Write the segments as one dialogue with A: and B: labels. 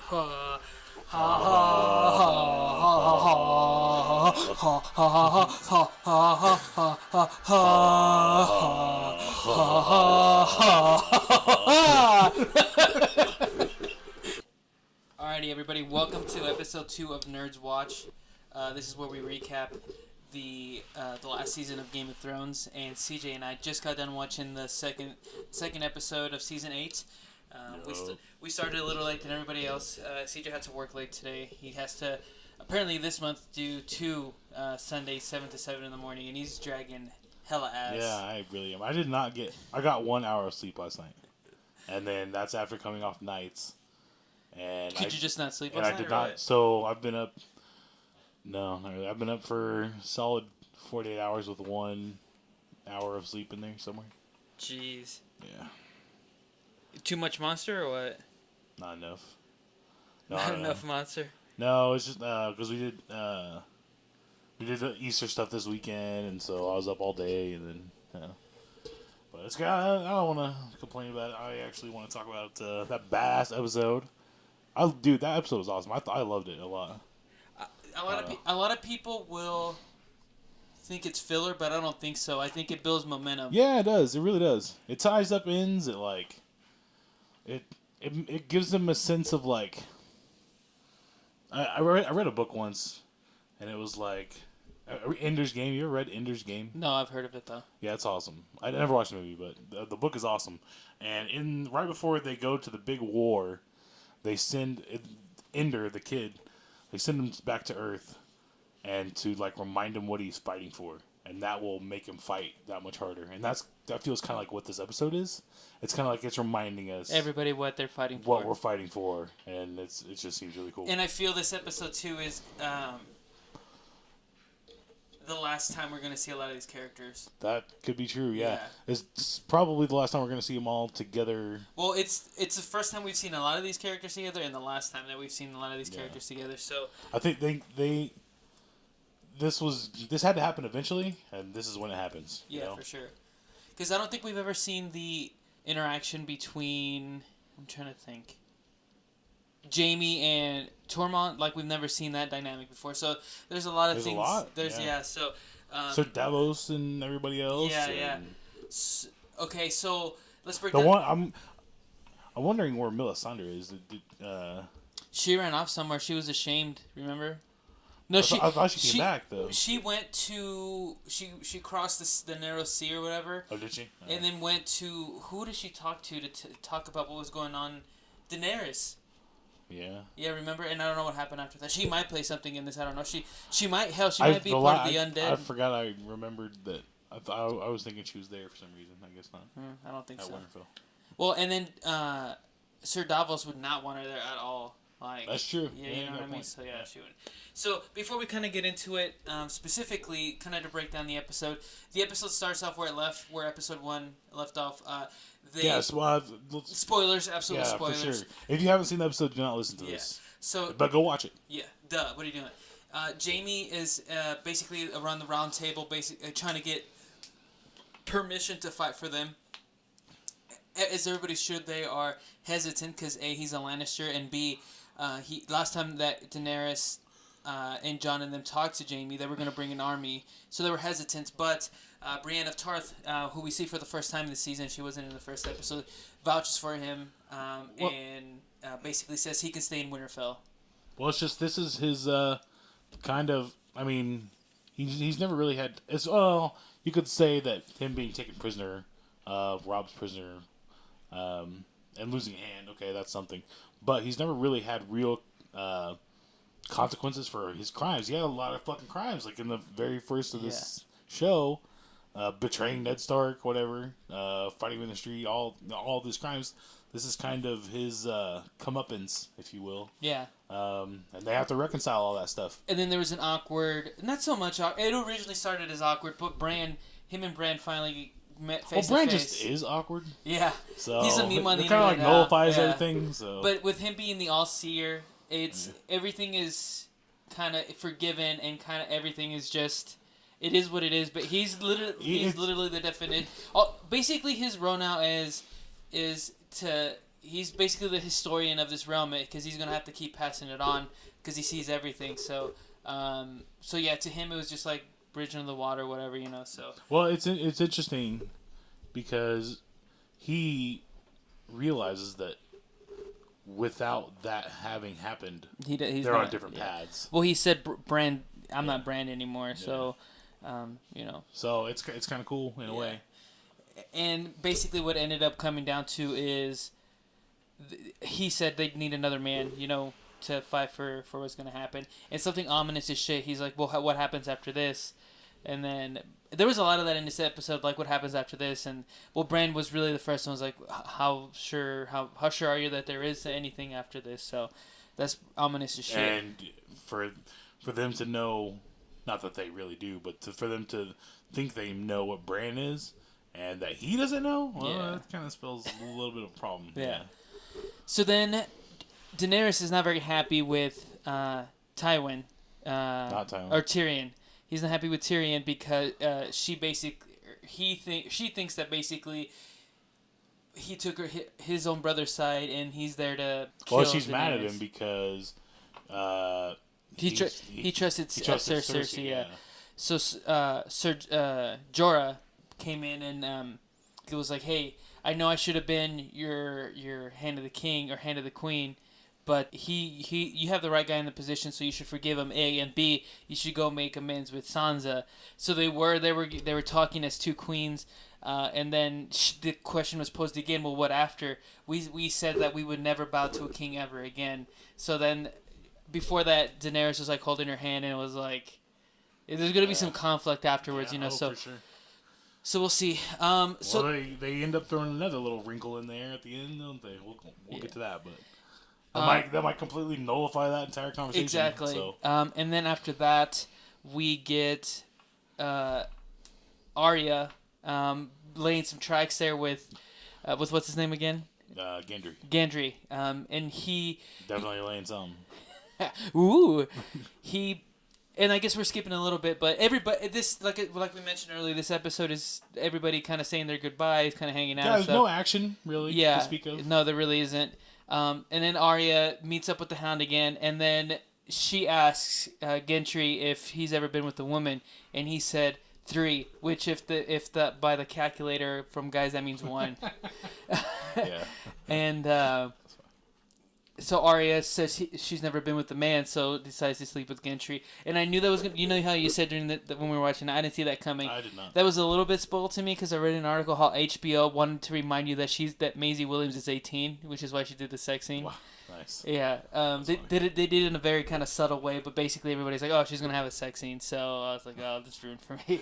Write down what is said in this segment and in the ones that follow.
A: Alrighty, everybody, welcome to episode 2 of Nerds Watch. This is where we recap the last season of Game of Thrones, and CJ and I just got done watching the second episode of season 8. We started a little late than everybody else. CJ had to work late today. He has to apparently this month do 2 Sundays 7 to 7 in the morning, and he's dragging hella ass.
B: Yeah, I really am. I got 1 hour of sleep last night, and then that's after coming off nights. And
A: Could you just not sleep last
B: night?
A: night?
B: I did not. What? So I've been up. No, not really. I've been up for solid 48 hours with 1 hour of sleep in there somewhere.
A: Jeez.
B: Yeah.
A: Too much Monster or what?
B: Not enough.
A: Not enough Monster?
B: No, it's just because we did the Easter stuff this weekend, and so I was up all day, and then. But it's good. I don't want to complain about it. I actually want to talk about that badass episode. Dude, that episode was awesome. I loved it a lot.
A: A lot of people will think it's filler, but I don't think so. I think it builds momentum.
B: Yeah, it does. It really does. It ties up ends. It gives them a sense of like. I read a book once, and it was like Ender's Game. You ever read Ender's Game?
A: No, I've heard of it though.
B: Yeah, it's awesome. I never watched the movie, but the book is awesome. And right before they go to the big war, they send Ender, the kid. They send him back to Earth, and to like remind him what he's fighting for, and that will make him fight that much harder. And that feels kind of like what this episode is. It's kind of like it's reminding us
A: everybody what they're fighting for,
B: what we're fighting for, and it just seems really cool.
A: And I feel this episode too is the last time we're going to see a lot of these characters.
B: That could be true, yeah. It's probably the last time we're going to see them all together.
A: Well, it's the first time we've seen a lot of these characters together, and the last time that we've seen a lot of these characters together. So
B: I think this had to happen eventually, and this is when it happens.
A: Yeah,
B: you know?
A: For sure. Because I don't think we've ever seen the interaction between, I'm trying to think, Jaime and Tormund. Like, we've never seen that dynamic before. So there's a lot of things. So
B: Sir Davos and everybody else.
A: Yeah. Okay, so let's break
B: down.
A: I'm
B: wondering where Melisandre is.
A: She ran off somewhere. She was ashamed. Remember? No,
B: I thought she came back though.
A: She went to she crossed the narrow sea or whatever.
B: Oh, did she?
A: And then went to, who did she talk to talk about what was going on? Daenerys.
B: Yeah.
A: Yeah, remember? And I don't know what happened after that. She might play something in this. I don't know. She might be part of the undead.
B: I forgot. I remembered that. I was thinking she was there for some reason. I guess not.
A: I don't think so.
B: Winterfell.
A: Well, and then Sir Davos would not want her there at all. Like,
B: that's true.
A: Yeah, you know what I mean? So, yeah, she would. So, before we kind of get into it, specifically, kind of to break down the episode starts off where episode 1 left off. Spoilers, absolute spoilers.
B: For sure. If you haven't seen the episode, do not listen to this.
A: So,
B: but go watch it.
A: Yeah, duh. What are you doing? Jaime is basically around the round table, trying to get permission to fight for them. As everybody should, they are hesitant because A, he's a Lannister, and B, last time that Daenerys and Jon and them talked to Jaime, they were going to bring an army, so they were hesitant. But Brienne of Tarth, who we see for the first time this season, she wasn't in the first episode, vouches for him and basically says he can stay in Winterfell.
B: Well, it's just this is his kind of. I mean, he's never really had. You could say that him being taken prisoner, Rob's prisoner. And losing a hand, okay, that's something. But he's never really had real consequences for his crimes. He had a lot of fucking crimes, like in the very first of this show, betraying Ned Stark, whatever, fighting in the street, all these crimes. This is kind of his comeuppance, if you will.
A: Yeah.
B: And they have to reconcile all that stuff.
A: And then there was an awkward, not so much. It originally started as awkward, but him and Bran finally met face to face.
B: Bran just is awkward.
A: Yeah.
B: So
A: he's a meme on the internet.
B: It kind of like nullifies everything. So.
A: But with him being the all-seer, everything is kind of forgiven, and kind of everything is just, it is what it is. But he's literally the definition. Basically, his role now is to he's basically the historian of this realm because he's gonna have to keep passing it on because he sees everything. So yeah, to him it was just like bridge under the water, whatever, you know. So
B: well, it's interesting because he realizes that without that having happened, they're on different paths.
A: Well, he said, "Brand, I'm not Brand anymore." So, you know.
B: So it's kind of cool in a way.
A: And basically, what ended up coming down to is, he said they need another man, you know, to fight for what's gonna happen. And something ominous as shit. He's like, "Well, what happens after this?" And then there was a lot of that in this episode, like what happens after this. And Brand was really the first one. Was like, how sure are you that there is anything after this? So that's ominous as shit.
B: And for them to know, not that they really do, but for them to think they know what Bran is and that he doesn't know, well, that kind of spells a little bit of a problem.
A: Yeah. So then Daenerys is not very happy with Tywin.
B: Not Tywin.
A: Or Tyrion. He's not happy with Tyrion because she thinks that basically he took his own brother's side and he's there to kill
B: she's
A: Daenerys.
B: mad at him because
A: he trusted Cersei. Yeah.
B: yeah.
A: So Jorah came in and it was like, hey, I know I should have been your hand of the king or hand of the queen, but you have the right guy in the position, so you should forgive him. A, and B, you should go make amends with Sansa. So they were talking as two queens, and then the question was posed again. Well, what after? We said that we would never bow to a king ever again. So then, before that, Daenerys was like holding her hand, and it was like, there's gonna be some conflict afterwards, you know. So.
B: For sure.
A: So we'll see.
B: They end up throwing another little wrinkle in there at the end, don't they? We'll get to that, but that might completely nullify that entire conversation.
A: Exactly.
B: So.
A: And then after that, we get Arya laying some tracks there with what's his name again?
B: Gendry.
A: Gendry. And he
B: definitely laying some.
A: Ooh, he. And I guess we're skipping a little bit, but everybody, this like we mentioned earlier, this episode is everybody kind of saying their goodbyes, kind of hanging out.
B: Yeah, there's no action really to speak of.
A: No, there really isn't. And then Arya meets up with the Hound again, and then she asks Gendry if he's ever been with a woman, and he said 3, which if the by the calculator from guys that means 1.
B: Yeah.
A: And so Arya says she's never been with a man, so decides to sleep with Gendry. And I knew that was you know how you said during when we were watching, I didn't see that coming.
B: I did not.
A: That was a little bit spoiled to me because I read an article how HBO wanted to remind you that Maisie Williams is 18, which is why she did the sex scene.
B: Wow, nice.
A: Yeah, they did it in a very kind of subtle way, but basically everybody's like, oh, she's gonna have a sex scene. So I was like, oh, that's ruined for me.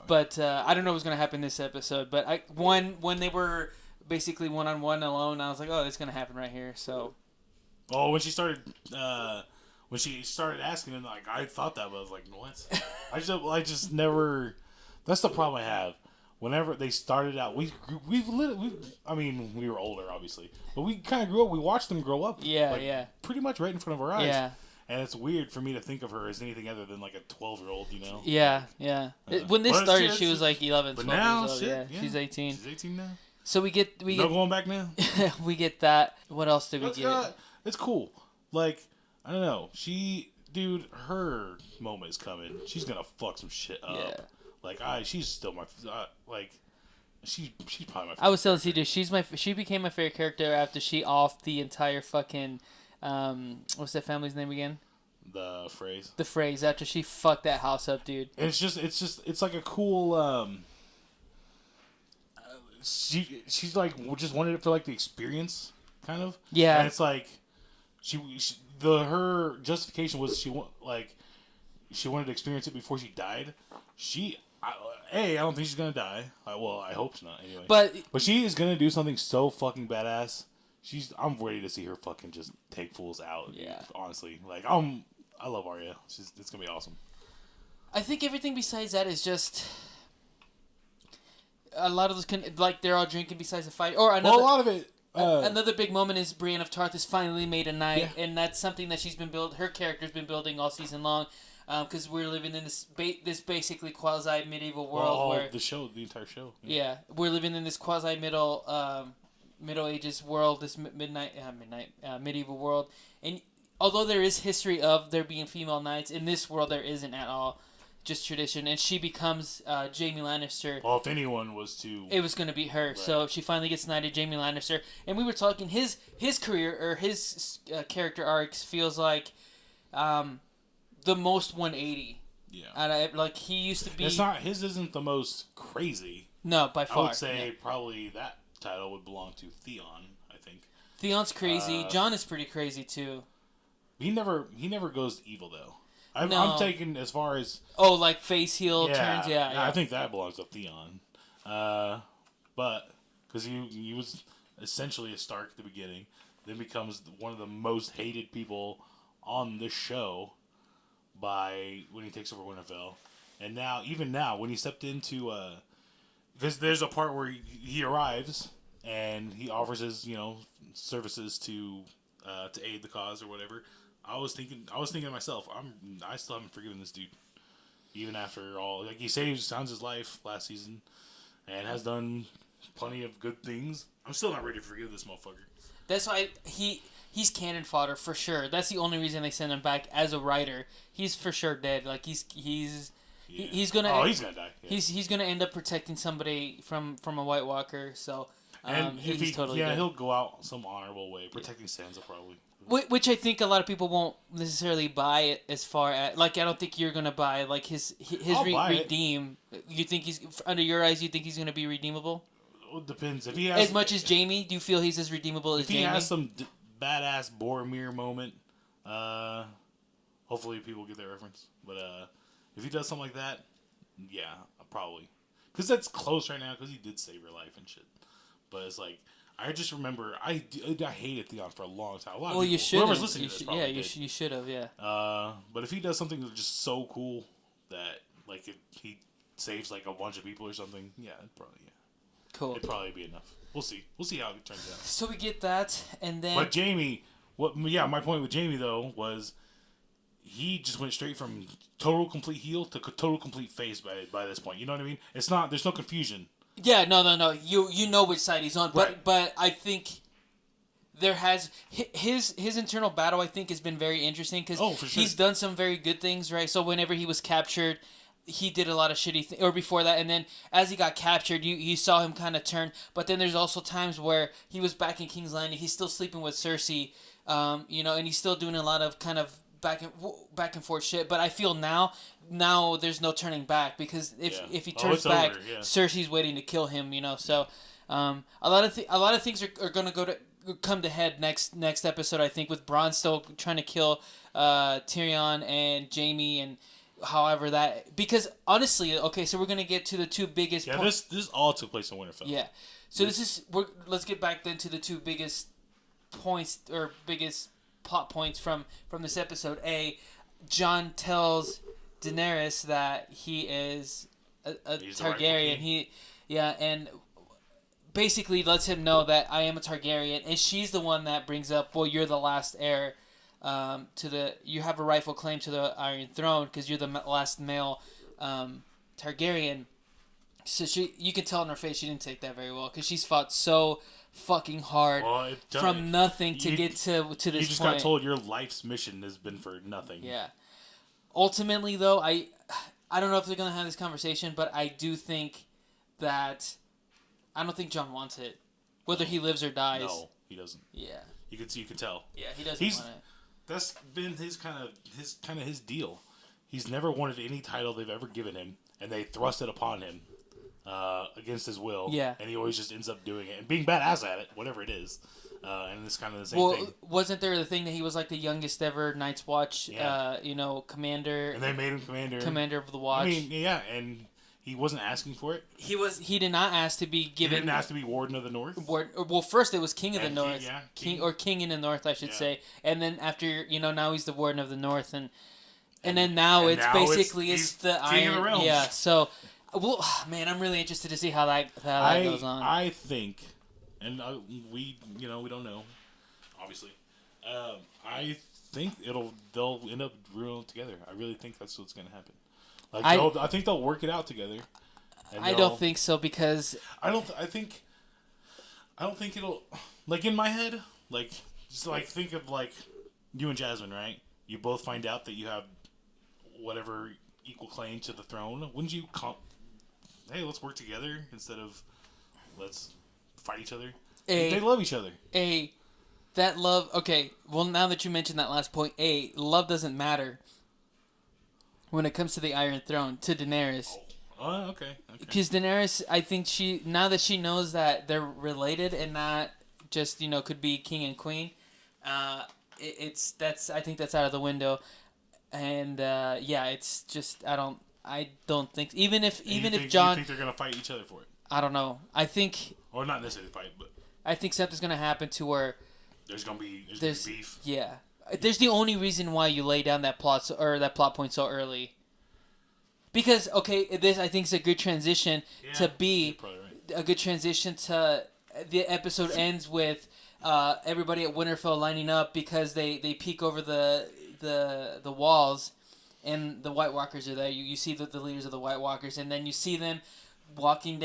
A: But I don't know what's gonna happen this episode. But when they were basically one-on-one alone, I was like, oh, that's gonna happen right here. So.
B: Oh, when she started asking him, like, I thought that, but I was like, what? I just never. That's the problem I have. Whenever they started out, we were older, obviously, but we kind of grew up. We watched them grow up.
A: Yeah.
B: Pretty much right in front of our eyes.
A: Yeah.
B: And it's weird for me to think of her as anything other than like a 12-year-old, you know?
A: Yeah. When this started, she was like 11, 12
B: now,
A: years old.
B: shit,
A: Yeah, she's 18.
B: She's 18 now.
A: So we get
B: going back now.
A: We get that. What else did we get?
B: It's cool. Like, I don't know. Her moment is coming. She's gonna fuck some shit up.
A: Yeah.
B: Like, she's still my, she's probably my favorite.
A: I was telling CJ, she became my favorite character after she offed the entire fucking, what's that family's name again?
B: The Phrase.
A: The Phrase, after she fucked that house up, dude.
B: And it's like a cool, she's like, just wanted it for like the experience, kind of.
A: Yeah.
B: And it's like, her justification was she wanted to experience it before she died. I don't think she's gonna die. I hope not. Anyway, but she is gonna do something so fucking badass. I'm ready to see her fucking just take fools out.
A: Yeah,
B: honestly, like I love Arya. It's gonna be awesome.
A: I think everything besides that is just. A lot of those they're all drinking besides the fight, or another.
B: Well, a lot of it.
A: Another big moment is Brienne of Tarth has finally made a knight, and that's something that her character's been building all season long, because we're living in this basically quasi medieval world where
B: the entire show.
A: Yeah, we're living in this quasi Middle Ages world, this medieval world, and although there is history of there being female knights in this world, there isn't at all. Just tradition, and she becomes Jaime Lannister.
B: Well, if anyone was to,
A: it was going to be her. Right. So she finally gets knighted, Jaime Lannister, and we were talking his career or his character arcs feels like the most 180. Yeah, like he used to be.
B: It's not his. Isn't the most crazy.
A: No, by far.
B: I would say probably that title would belong to Theon. I think
A: Theon's crazy. Jon is pretty crazy too.
B: He never goes evil though. I'm taking as far as
A: like face heel turns. Yeah,
B: I think that belongs to Theon, but because he was essentially a Stark at the beginning, then becomes one of the most hated people on this show by when he takes over Winterfell, and now when he stepped into there's a part where he arrives and he offers his services to aid the cause or whatever. I was thinking to myself, I still haven't forgiven this dude, even after all. Like he saved Sansa's life last season, and has done plenty of good things. I'm still not ready to forgive this motherfucker.
A: That's why he's cannon fodder for sure. That's the only reason they send him back as a writer. He's for sure dead. Like he's gonna.
B: Oh, he's gonna die.
A: Yeah. He's gonna end up protecting somebody from a White Walker. So
B: and
A: he's totally dead.
B: He'll go out some honorable way, protecting Sansa probably.
A: Which I think a lot of people won't necessarily buy it as far as I don't think you're gonna buy like his redeem. You think he's under your eyes? You think he's gonna be redeemable?
B: Well, it depends if he has
A: as much as Jaime. Do you feel he's as redeemable as Jaime?
B: If he has some badass Boromir moment, hopefully people get that reference. But if he does something like that, yeah, probably because that's close right now because he did save her life and shit. But it's like. I just remember I hated Theon for a long time. A lot of people,
A: you should.
B: Whoever's listening to this probably
A: you should have. Yeah.
B: But if he does something that's just so cool that he saves like a bunch of people or something, yeah, probably
A: Cool.
B: It'd probably be enough. We'll see. We'll see how it turns out.
A: So we get that, and then.
B: But Jaime, my point with Jaime though was. He just went straight from total complete heel to total complete face by this point. You know what I mean? It's not. There's no confusion.
A: Yeah, no. You know which side he's on, but I think there has his internal battle. I think has been very interesting because he's done some very good things, right? So whenever he was captured, he did a lot of shitty things, or before that, and then as he got captured, you saw him kind of turn. But then there's also times where he was back in King's Landing, he's still sleeping with Cersei, and he's still doing a lot of kind of back and forth shit. But I feel now there's no turning back because if he turns back, Cersei's waiting to kill him. So a lot of things are gonna come to head next episode. I think with Bronn still trying to kill Tyrion and Jaime and however that because honestly, okay, so we're gonna get to the two biggest.
B: Yeah, this all took place in Winterfell.
A: Yeah, so let's get back then to the two biggest points or biggest plot points from this episode. Jon tells Daenerys that he is a Targaryen. And basically lets him know that I am a Targaryen, and she's the one that brings up, well, you're the last heir you have a rightful claim to the Iron Throne because you're the last male Targaryen. So you can tell in her face she didn't take that very well because she's fought so fucking hard from nothing to get to this point.
B: You just got told your life's mission has been for nothing.
A: Yeah. Ultimately, though, I don't know if they're gonna have this conversation, but I do think that I don't think Jon wants it, whether he lives or dies.
B: No, he doesn't.
A: Yeah.
B: You can tell.
A: Yeah, he doesn't want it.
B: That's been his deal. He's never wanted any title they've ever given him, and they thrust it upon him. Against his will, and he always just ends up doing it and being badass at it, whatever it is. And it's kind of the same thing.
A: Wasn't there the thing that he was like the youngest ever Night's Watch, commander?
B: And they made him
A: commander of the Watch.
B: I mean, yeah, and he wasn't asking for it.
A: He did not ask to be given.
B: He didn't ask to be Warden of the North.
A: Well, first it was King of the North, King in the North, I should say, and then after now he's the Warden of the North, and then now it's basically it's the
B: King of the Realms.
A: Yeah, so. Well, man, I'm really interested to see how that goes on.
B: I think, and we don't know, obviously. I think they'll end up real together. I really think that's what's going to happen. I think they'll work it out together.
A: I don't think so because
B: I think I don't think it'll, like, in my head, like, just like think of like you and Jasmine, right? You both find out that you have whatever equal claim to the throne. Wouldn't you hey, let's work together instead of let's fight each other? They love each other.
A: That love, okay, well, now that you mentioned that last point, love doesn't matter when it comes to the Iron Throne, to Daenerys.
B: Oh, okay.
A: Because Daenerys, I think now that she knows that they're related and not just, could be king and queen, I think that's out of the window. And, it's just, I don't think, even if Jon...
B: You think they're going to fight each other for it?
A: I don't know. I think...
B: Or not necessarily fight, but...
A: I think something's going to happen to where...
B: There's gonna be beef.
A: Yeah. There's the only reason why you lay down that plot point so early. Because, okay, this I think is a good transition to be a good transition to the episode ends with everybody at Winterfell lining up because they peek over the walls and the White Walkers are there. You see the leaders of the White Walkers, and then you see them walking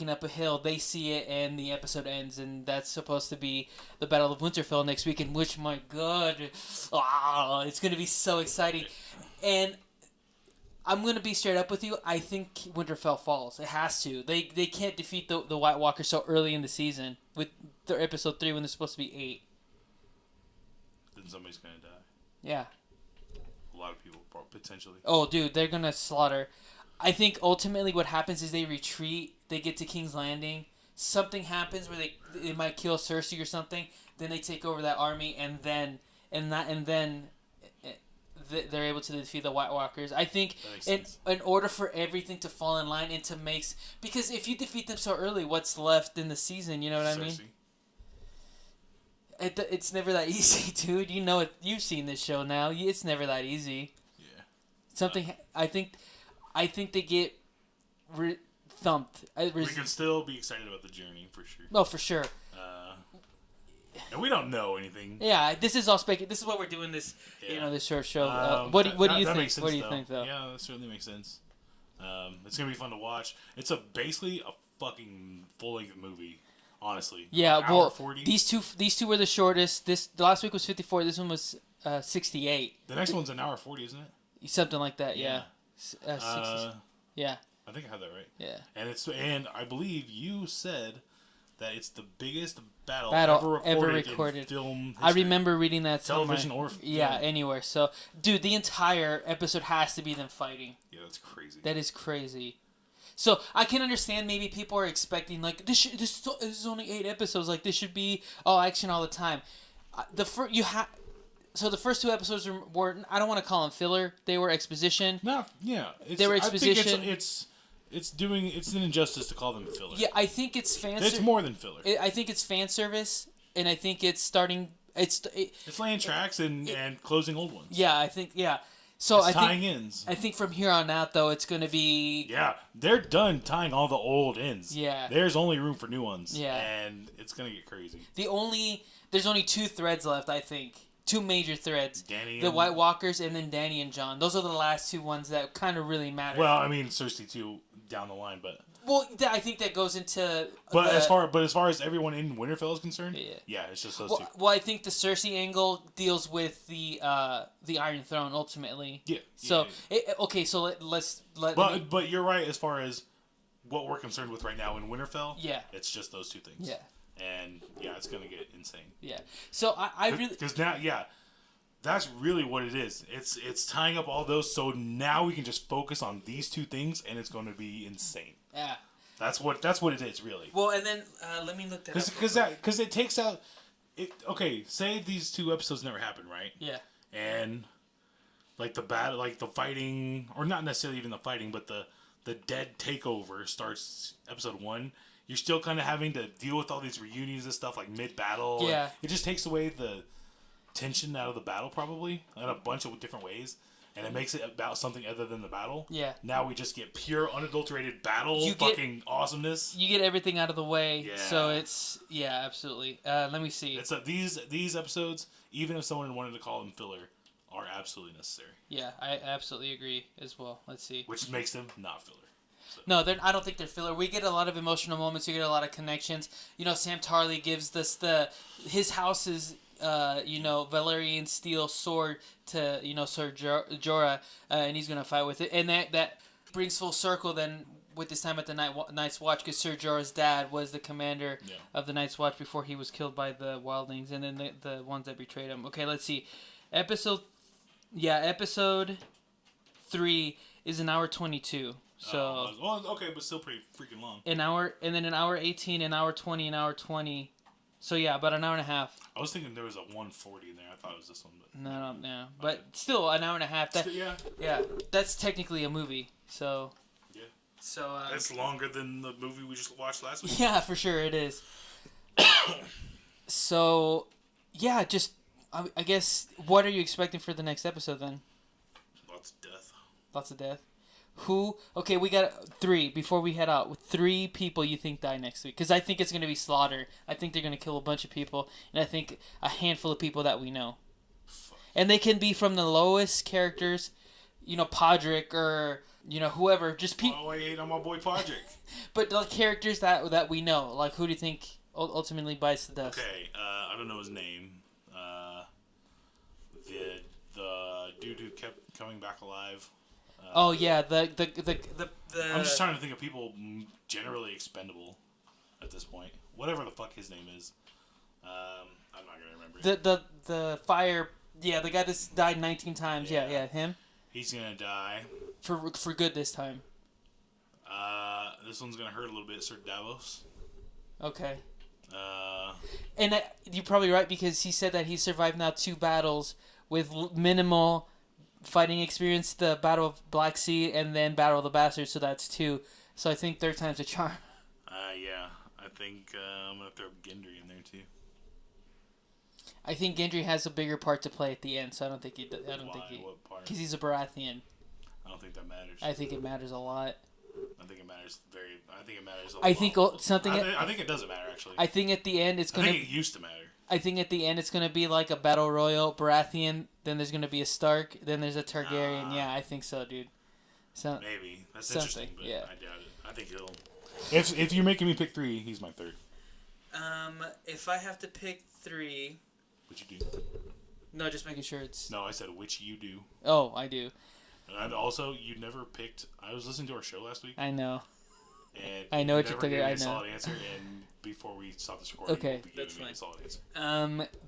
A: up a hill. They see it, and the episode ends, and that's supposed to be the Battle of Winterfell next week, in which, my God, it's going to be so exciting. And I'm going to be straight up with you. I think Winterfell falls. It has to. They can't defeat the White Walkers so early in the season with their episode 3 when they're supposed to be 8.
B: Then somebody's going to die.
A: Yeah.
B: A lot of people, potentially.
A: Oh, dude, they're going to slaughter. I think ultimately what happens is they retreat. They get to King's Landing. Something happens where they might kill Cersei or something. Then they take over that army, and then they're able to defeat the White Walkers. I think in order for everything to fall in line and to because if you defeat them so early, what's left in the season? You know what I mean? It's never that easy, dude. You know it. You've seen this show now. It's never that easy.
B: Yeah.
A: I think they get thumped.
B: We can still be excited about the journey, for sure.
A: Oh, for sure.
B: And we don't know anything.
A: Yeah, this is all speculative. This is why we're doing this, this short show. What do you think?
B: Makes sense,
A: what do you think, though?
B: Yeah, that certainly makes sense. It's going to be fun to watch. It's basically a fucking full-length movie, honestly.
A: Yeah, well,
B: 40.
A: these two were the shortest. The last week was 54. This one was 68.
B: The next one's an hour 40, isn't it?
A: Something like that, yeah. 60, yeah.
B: I think I have that right.
A: Yeah.
B: And I believe you said that it's the biggest battle ever recorded in film history.
A: I remember reading that
B: television
A: somewhere.
B: or film.
A: Yeah, anywhere. So, dude, the entire episode has to be them fighting.
B: Yeah, that's crazy.
A: That is crazy. So I can understand maybe people are expecting like this is only 8 episodes. Like this should be all action all the time. So the first 2 episodes were I don't want to call them filler. They were exposition.
B: No, yeah,
A: they were exposition.
B: I think it's an injustice to call them filler.
A: Yeah, I think it's fan.
B: It's more than filler.
A: I think it's fan service, and I think it's starting. It's
B: laying tracks and closing old ones.
A: Yeah, I think So
B: it's tying ends.
A: I think from here on out, though, it's going to be...
B: Yeah, they're done tying all the old ends.
A: Yeah.
B: There's only room for new ones.
A: Yeah.
B: And it's going to get crazy.
A: There's only 2 threads left, I think. 2 major threads. The White Walkers and then Dany and Jon. Those are the last 2 ones that kind of really matter.
B: Well, I mean, Cersei, too, down the line, but...
A: Well, I think that goes into...
B: as far as everyone in Winterfell is concerned, yeah it's just those 2.
A: Well, I think the Cersei angle deals with the Iron Throne ultimately.
B: Yeah.
A: So so let's
B: But you're right as far as what we're concerned with right now in Winterfell.
A: Yeah.
B: It's just those 2 things.
A: Yeah.
B: And it's gonna get insane.
A: Yeah. So I really
B: because now that's really what it is. It's tying up all those, so now we can just focus on these 2 things, and it's going to be insane.
A: Yeah.
B: That's what it is, really.
A: Well, and then let me look that up.
B: Because it takes out... Okay, say these 2 episodes never happened, right?
A: Yeah.
B: And, like, the battle, like, the fighting... Or not necessarily even the fighting, but the dead takeover starts episode 1. You're still kind of having to deal with all these reunions and stuff, like, mid-battle.
A: Yeah.
B: It just takes away the tension out of the battle, probably, in a bunch of different ways. And it makes it about something other than the battle. Yeah. Now we just get pure, unadulterated battle awesomeness.
A: You get everything out of the way. Yeah. So it's... Yeah, absolutely. Let me see.
B: It's these episodes, even if someone wanted to call them filler, are absolutely necessary.
A: Yeah, I absolutely agree as well. Let's see.
B: Which makes them not filler. So.
A: No, I don't think they're filler. We get a lot of emotional moments. You get a lot of connections. Sam Tarly gives his house's Valyrian steel sword to Sir Jorah, and he's gonna fight with it, and that brings full circle then with this time at the Night's Watch, because Sir Jorah's dad was the commander of the Night's Watch before he was killed by the wildlings, and then the ones that betrayed him. Okay, let's see, episode 3 is an hour 22. So
B: okay, but still pretty freaking long.
A: An hour, and then an hour 18, an hour 20, an hour 20. So yeah, about an hour and a half.
B: I was thinking there was a 140 in there. I thought it was this one, but
A: no. But still, an hour and a half. Yeah, that's technically a movie. So.
B: Yeah.
A: So.
B: That's longer than the movie we just watched last week.
A: Yeah, for sure it is. So, yeah, just I guess what are you expecting for the next episode then?
B: Lots of death.
A: Lots of death. Okay, we got 3 before we head out. 3 people you think die next week? Because I think it's going to be slaughter. I think they're going to kill a bunch of people. And I think a handful of people that we know. And they can be from the lowest characters, Podrick or, whoever. Just people.
B: Oh, I hate on my boy Podrick.
A: But the characters that we know. Like, who do you think ultimately bites the dust?
B: Okay, I don't know his name. The dude who kept coming back alive.
A: Oh yeah, the.
B: I'm just trying to think of people generally expendable at this point. Whatever the fuck his name is, I'm not gonna remember.
A: The fire. Yeah, the guy that's died 19 times. Yeah, him.
B: He's gonna die.
A: For good this time.
B: This one's gonna hurt a little bit, Sir Davos.
A: Okay. And you're probably right, because he said that he survived now 2 battles with minimal fighting experience, the Battle of Black Sea and then Battle of the Bastards, so that's 2. So I think 3rd time's a charm.
B: Yeah. I think I'm going to throw Gendry in there too.
A: I think Gendry has a bigger part to play at the end, so I don't think he...
B: What part?
A: Because he's a Baratheon.
B: I don't think that matters.
A: I think it matters a lot.
B: I think it matters a lot.
A: I think something...
B: I think it doesn't matter, actually.
A: I think at the end it's going to...
B: I think it used to matter.
A: I think at the end it's going to be like a battle royal, Baratheon, then there's going to be a Stark, then there's a Targaryen. Yeah, I think so, dude. So
B: maybe. That's interesting, but
A: yeah.
B: I doubt it. I think he'll... If you're making me pick 3, he's my 3rd.
A: If I have to pick 3...
B: Which you do?
A: No, just making sure it's...
B: No, I said which you do.
A: Oh, I do.
B: And also, you never picked... I was listening to our show last week.
A: I know.
B: And
A: I know what you're
B: thinking. I know.
A: I know.
B: Solid answer, and before we stop this recording,
A: okay,
B: we'll be
A: that's
B: giving
A: fine.
B: a solid answer.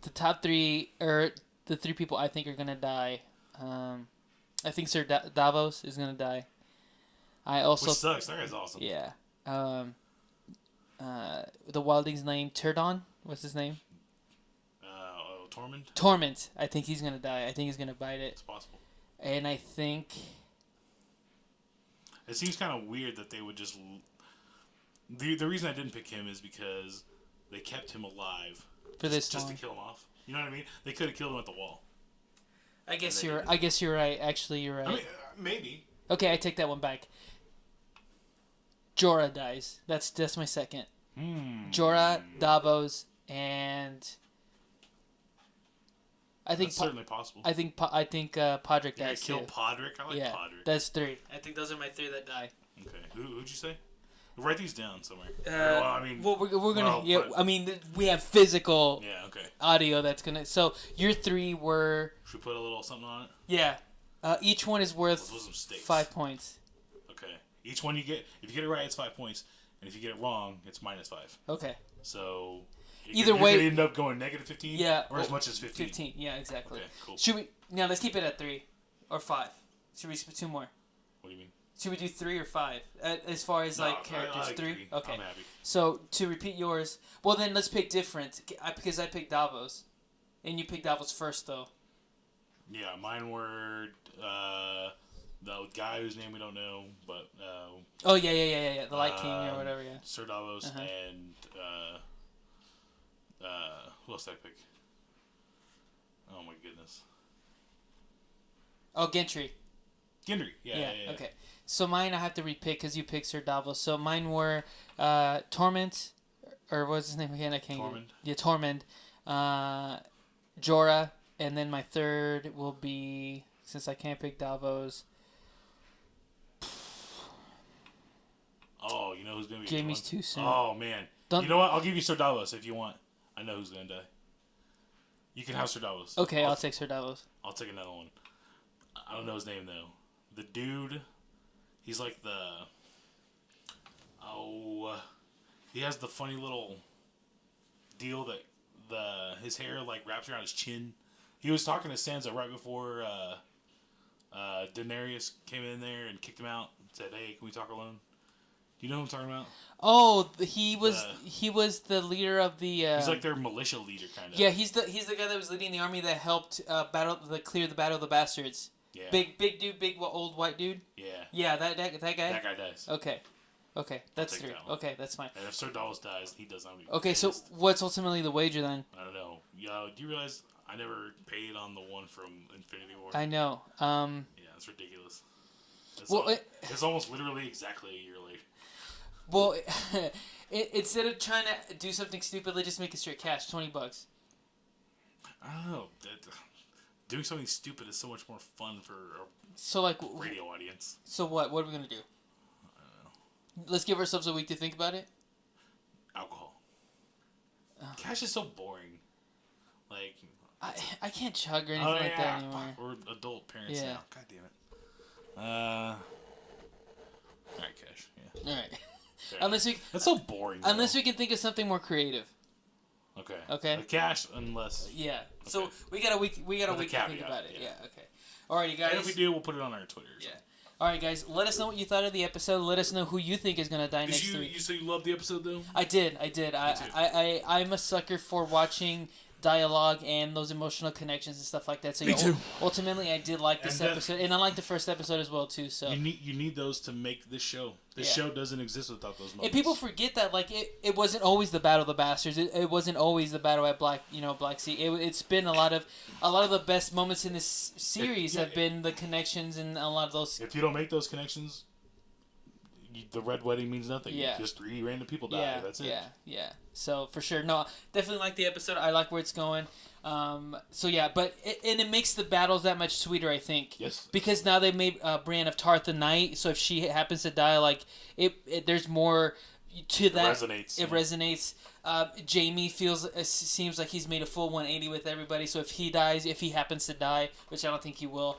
A: The top 3, or the 3 people I think are gonna die. I think Sir Davos is gonna die. I also...
B: Which sucks. That guy's awesome.
A: Yeah. The wildling's name, Turdon. What's his name?
B: Tormund.
A: Tormund. I think he's gonna die. I think he's gonna bite it.
B: It's possible.
A: And I think...
B: It seems kind of weird that they would just... The reason I didn't pick him is because they kept him alive
A: for this
B: just
A: long.
B: to kill him off. You know what I mean? They could have killed him at the wall.
A: I guess you're right. Actually, you're right.
B: I mean, maybe.
A: Okay, I take that one back. Jorah dies. That's my second. Jorah, Davos, and I think
B: that's certainly possible.
A: I think Podrick dies
B: kill
A: too.
B: Podrick. I like Podrick.
A: That's 3. I think those are my 3 that die.
B: Okay, who'd you say? Write these down somewhere.
A: We're gonna. I mean, we have physical.
B: Yeah. Okay.
A: Audio that's gonna. So your 3 were.
B: Should we put a little something on it?
A: Yeah. Each one is worth 5 points.
B: Okay. Each one you get. If you get it right, it's 5 points, and if you get it wrong, it's -5.
A: Okay.
B: So.
A: Either way,
B: you end up going -15.
A: Yeah.
B: Or as much as 15.
A: 15. Yeah. Exactly.
B: Okay. Cool.
A: Should we now? Let's keep it at 3 or 5. Should we split 2 more?
B: What do you mean?
A: Should we do 3 or 5? As far as characters,
B: I like
A: 3? Okay.
B: I'm happy.
A: So to repeat yours, well then let's pick different. Because I picked Davos, and you picked Davos first though.
B: Yeah, mine were the guy whose name we don't know, but
A: oh yeah, the Light King or whatever, yeah.
B: Sir Davos and who else did I pick? Oh my goodness.
A: Oh, Gendry.
B: Yeah.
A: Okay. So mine I have to repick because you picked Sir Davos. So mine were Tormund, or what's his name again? I can't.
B: Tormund.
A: Yeah, Tormund. Jorah, and then my 3rd will be, since I can't pick Davos.
B: you know who's gonna be?
A: Jamie's too soon.
B: Oh man. You know what? I'll give you Sir Davos if you want. I know who's gonna die. You can have Sir Davos.
A: Okay, I'll take Sir Davos.
B: I'll take another one. I don't know his name though. The dude, he's like the. He has the funny little deal that his hair like wraps around his chin. He was talking to Sansa right before Daenerys came in there and kicked him out. Said, "Hey, can we talk alone?" Do you know who I'm talking about?
A: Oh, he was the leader of the.
B: He's like their militia leader, kind of.
A: Yeah, he's the guy that was leading the army that helped clear the Battle of the Bastards.
B: Yeah.
A: Big dude, old white dude.
B: Yeah.
A: Yeah, that guy.
B: That guy dies.
A: Okay, that's true. Okay, that's fine.
B: And if Sir Davos dies, he does not.
A: Okay, so what's ultimately the wager then?
B: I don't know. Do you realize I never paid on the one from Infinity War?
A: I know.
B: Yeah, it's ridiculous. It's almost literally exactly a year later.
A: Well, instead of trying to do something stupid, they just make it straight cash, $20.
B: I don't know. Doing something stupid is so much more fun for a radio audience.
A: So what? What are we gonna do?
B: I don't know.
A: Let's give ourselves a week to think about it.
B: Alcohol. Cash is so boring. Like
A: I can't chug or anything like that anymore.
B: We're adult parents now. God damn it. All right, cash. Yeah.
A: All right.
B: Fair. That's so boring.
A: Unless we can think of something more creative.
B: Okay. The cash, unless.
A: Yeah. Okay. So we got a week. We got a week to think about it. Yeah. Okay. Alrighty, guys.
B: And if we do, we'll put it on our Twitter.
A: Yeah. Alright, guys. Let us know what you thought of the episode. Let us know who you think is gonna die next week.
B: You say you loved the episode though?
A: I did. I'm a sucker for watching dialogue and those emotional connections and stuff like that. So
B: Me too.
A: Ultimately, I did like this episode, and I liked the first episode as well too. So
B: you need those to make this show. This show doesn't exist without those moments.
A: And people forget that it wasn't always the Battle of the Bastards. It wasn't always the battle at Black Sea. It's been a lot of the best moments in this series have been the connections and a lot of those.
B: If you don't make those connections, the Red Wedding means nothing.
A: Yeah.
B: Just 3 random people die. That's it.
A: Yeah. So for sure, no, definitely like the episode. I like where it's going. But it makes the battles that much sweeter, I think.
B: Yes.
A: Because now they made Brienne of Tarth the knight, so if she happens to die, like there's more to that. It resonates. Jamie seems like he's made a full 180 with everybody. So if he dies, if he happens to die, which I don't think he will.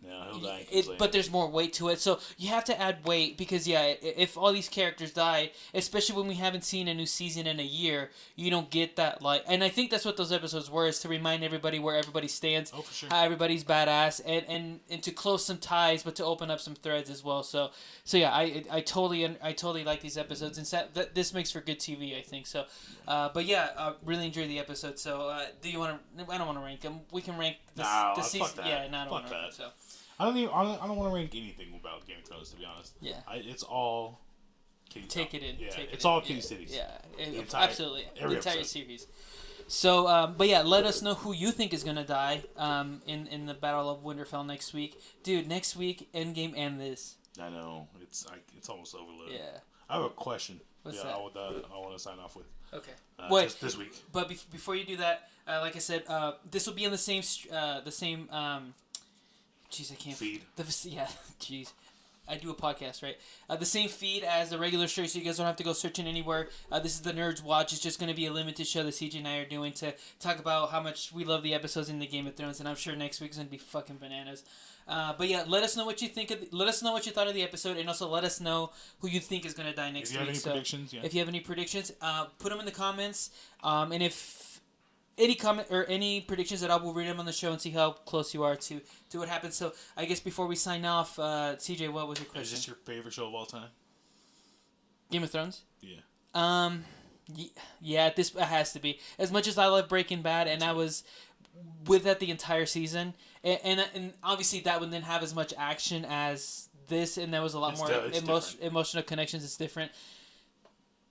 B: He'll die.
A: But there's more weight to it, so you have to add weight because if all these characters die, especially when we haven't seen a new season in a year, you don't get that and I think that's what those episodes were, is to remind everybody where everybody stands,
B: for sure.
A: how everybody's badass, and to close some ties, but to open up some threads as well. So yeah, I totally like these episodes, and that this makes for good TV, I think. So, really enjoyed the episode. So, do you want to? I don't want to rank them. We can rank the season.
B: Fuck that.
A: Yeah, no, I don't
B: fuck
A: want to
B: that.
A: rank them. So.
B: I don't want to rank anything about Game of Thrones, to be honest.
A: Yeah.
B: It's all King
A: Take it in.
B: Yeah,
A: Take
B: it's
A: it
B: all
A: in.
B: King Cities.
A: Yeah, absolutely. The entire
B: episode.
A: series. So, let us know who you think is gonna die in the Battle of Winterfell next week, dude. Next week, Endgame and this.
B: I know it's almost overloaded.
A: Yeah.
B: I have a question.
A: What's that?
B: I want to sign off with.
A: Okay.
B: Wait, this week.
A: But before you do that, like I said, this will be in the same Jeez, I can't.
B: Feed.
A: Jeez. I do a podcast, right? The same feed as the regular show, so you guys don't have to go searching anywhere. This is the Nerds Watch. It's just going to be a limited show that CJ and I are doing to talk about how much we love the episodes in the Game of Thrones, and I'm sure next week's going to be fucking bananas. Let us know what you think. Let us know what you thought of the episode, and also let us know who you think is going to die next week. If you have any predictions, put them in the comments. And if any comment or any predictions at all, we'll read them on the show and see how close you are to what happens. So I guess before we sign off, CJ, what was your question?
B: Is this your favorite show of all time?
A: Game of Thrones?
B: Yeah.
A: Yeah, this has to be. As much as I love Breaking Bad, and I was with that the entire season, and obviously that would then have as much action as this, and there was a lot more emotional connections. It's different.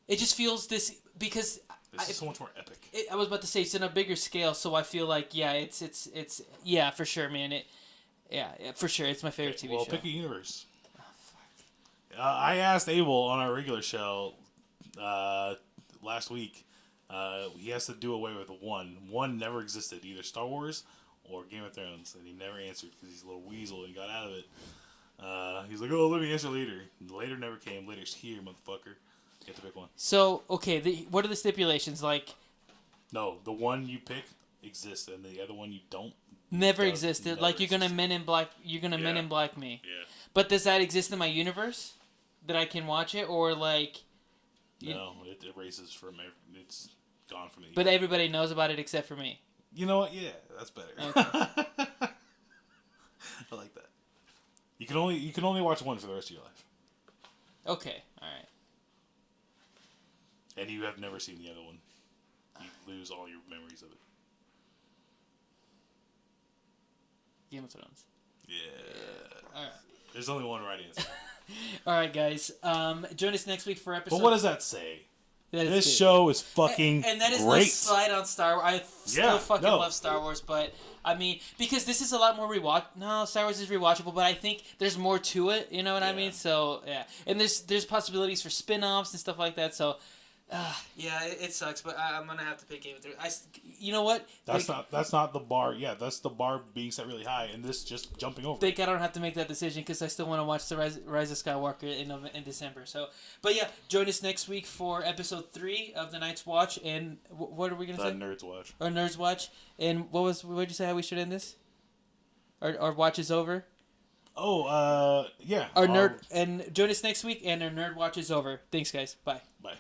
A: It just feels because
B: this is so much more epic.
A: I was about to say it's in a bigger scale, so I feel like it's for sure, man. For sure, it's my favorite TV show.
B: Well, pick a universe. Oh, fuck. I asked Abel on our regular show last week. He has to do away with one. One never existed, either Star Wars or Game of Thrones, and he never answered because he's a little weasel and he got out of it. He's like, oh, let me answer later. Later never came. Later's here, motherfucker. Get to pick one.
A: So, okay, what are the stipulations? Like,
B: no, the one you pick exists, and the other one you don't.
A: Never existed.
B: Never
A: like, you're gonna
B: existed.
A: Men in Black. You're gonna Men in Black me.
B: Yeah.
A: But does that exist in my universe? That I can watch it, or like?
B: No, it erases from. It's gone from the.
A: But everybody knows about it except for me.
B: You know what? Yeah, that's better.
A: Okay.
B: I like that. You can only watch one for the rest of your life.
A: Okay. All right.
B: And you have never seen the other one. You lose all your memories of it.
A: Game of Thrones.
B: Yeah.
A: All right.
B: There's only one right answer.
A: All right, guys. Join us next week for episode.
B: But what does that say?
A: That
B: This show is fucking
A: and that is
B: great.
A: no slide on Star Wars. I still fucking love Star Wars, but I mean, because this is a lot more rewatch. No, Star Wars is rewatchable, but I think there's more to it. You know what I mean? So yeah, and there's possibilities for spin-offs and stuff like that. So. Yeah, it sucks, but I'm gonna have to pick Game of Thrones. You know what?
B: That's not the bar. Yeah, that's the bar being set really high, and this just jumping over.
A: Think I don't have to make that decision because I still want to watch the Rise of Skywalker in December. So, but yeah, join us next week for episode 3 of the Night's Watch. And what are we gonna say?
B: Nerds Watch.
A: Our Nerds Watch. And what'd you say? How we should end this? Our watch is over.
B: Oh, yeah.
A: And join us next week, and our Nerd Watch is over. Thanks, guys. Bye.
B: Bye.